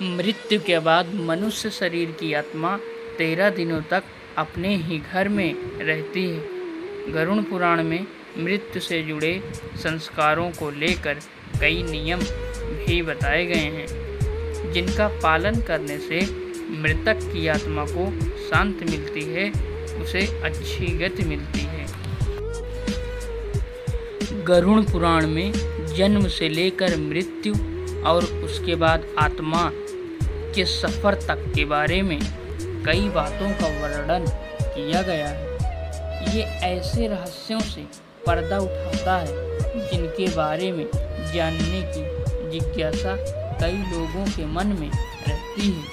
मृत्यु के बाद मनुष्य शरीर की आत्मा 13 दिनों तक अपने ही घर में रहती है। गरुड़ पुराण में मृत्यु से जुड़े संस्कारों को लेकर कई नियम भी बताए गए हैं, जिनका पालन करने से मृतक की आत्मा को शांति मिलती है, उसे अच्छी गति मिलती है। गरुड़ पुराण में जन्म से लेकर मृत्यु और उसके बाद आत्मा के सफ़र तक के बारे में कई बातों का वर्णन किया गया है। ये ऐसे रहस्यों से पर्दा उठाता है जिनके बारे में जानने की जिज्ञासा कई लोगों के मन में रहती है।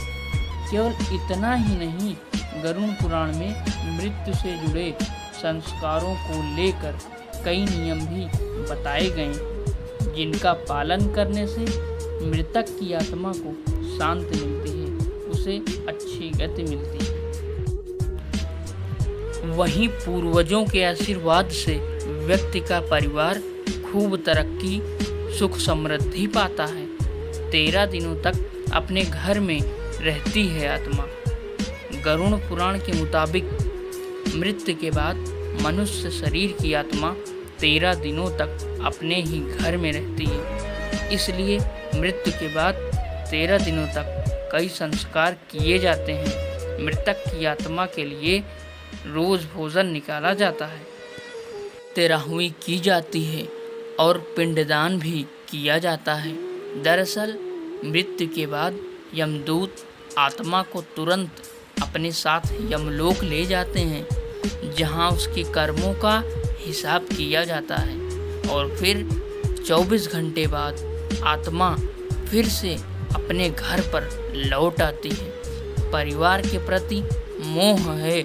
केवल इतना ही नहीं, गरुड़ पुराण में मृत्यु से जुड़े संस्कारों को लेकर कई नियम भी बताए गए, जिनका पालन करने से मृतक की आत्मा को शांति मिलती है, उसे अच्छी गति मिलती है। वहीं पूर्वजों के आशीर्वाद से व्यक्ति का परिवार खूब तरक्की, सुख समृद्धि पाता है। 13 दिनों तक अपने घर में रहती है आत्मा। गरुड़ पुराण के मुताबिक मृत्यु के बाद मनुष्य शरीर की आत्मा 13 दिनों तक अपने ही घर में रहती है। इसलिए मृत्यु के बाद 13 दिनों तक कई संस्कार किए जाते हैं। मृतक की आत्मा के लिए रोज भोजन निकाला जाता है, तेरहवीं की जाती है और पिंडदान भी किया जाता है। दरअसल मृत्यु के बाद यमदूत आत्मा को तुरंत अपने साथ यमलोक ले जाते हैं, जहां उसके कर्मों का हिसाब किया जाता है और फिर 24 घंटे बाद आत्मा फिर से अपने घर पर लौट आती है। परिवार के प्रति मोह है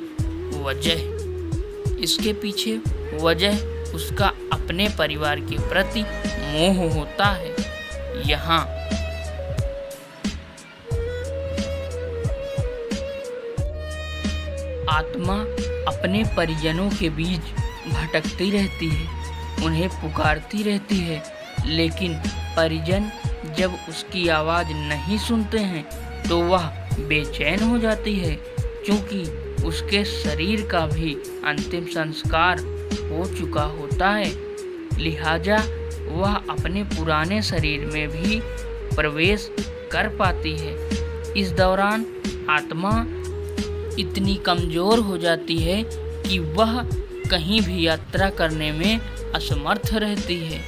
वजह। इसके पीछे वजह उसका अपने परिवार के प्रति मोह होता है। यहाँ आत्मा अपने परिजनों के बीच भटकती रहती है, उन्हें पुकारती रहती है, लेकिन परिजन जब उसकी आवाज़ नहीं सुनते हैं तो वह बेचैन हो जाती है, क्योंकि उसके शरीर का भी अंतिम संस्कार हो चुका होता है। लिहाजा वह अपने पुराने शरीर में भी प्रवेश कर पाती है। इस दौरान आत्मा इतनी कमज़ोर हो जाती है कि वह कहीं भी यात्रा करने में असमर्थ रहती है।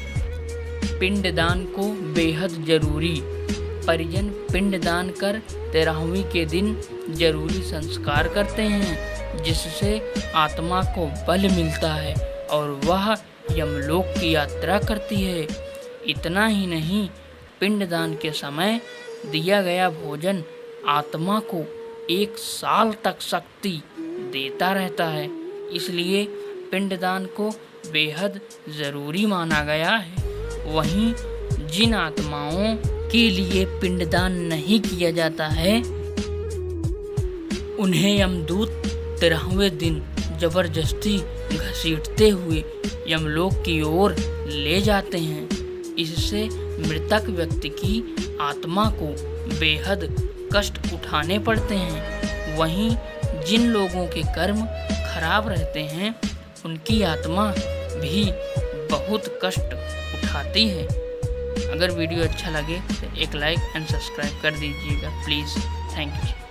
पिंडदान को बेहद जरूरी। परिजन पिंडदान कर 13वीं के दिन जरूरी संस्कार करते हैं, जिससे आत्मा को बल मिलता है और वह यमलोक की यात्रा करती है। इतना ही नहीं, पिंडदान के समय दिया गया भोजन आत्मा को 1 साल तक शक्ति देता रहता है। इसलिए पिंडदान को बेहद ज़रूरी माना गया है। वहीं जिन आत्माओं के लिए पिंडदान नहीं किया जाता है, उन्हें यमदूत 13वें दिन जबरदस्ती घसीटते हुए यमलोक की ओर ले जाते हैं। इससे मृतक व्यक्ति की आत्मा को बेहद कष्ट उठाने पड़ते हैं। वहीं जिन लोगों के कर्म खराब रहते हैं, उनकी आत्मा भी बहुत कष्ट उठाती है। अगर वीडियो अच्छा लगे तो एक लाइक एंड सब्सक्राइब कर दीजिएगा प्लीज़। Thank you.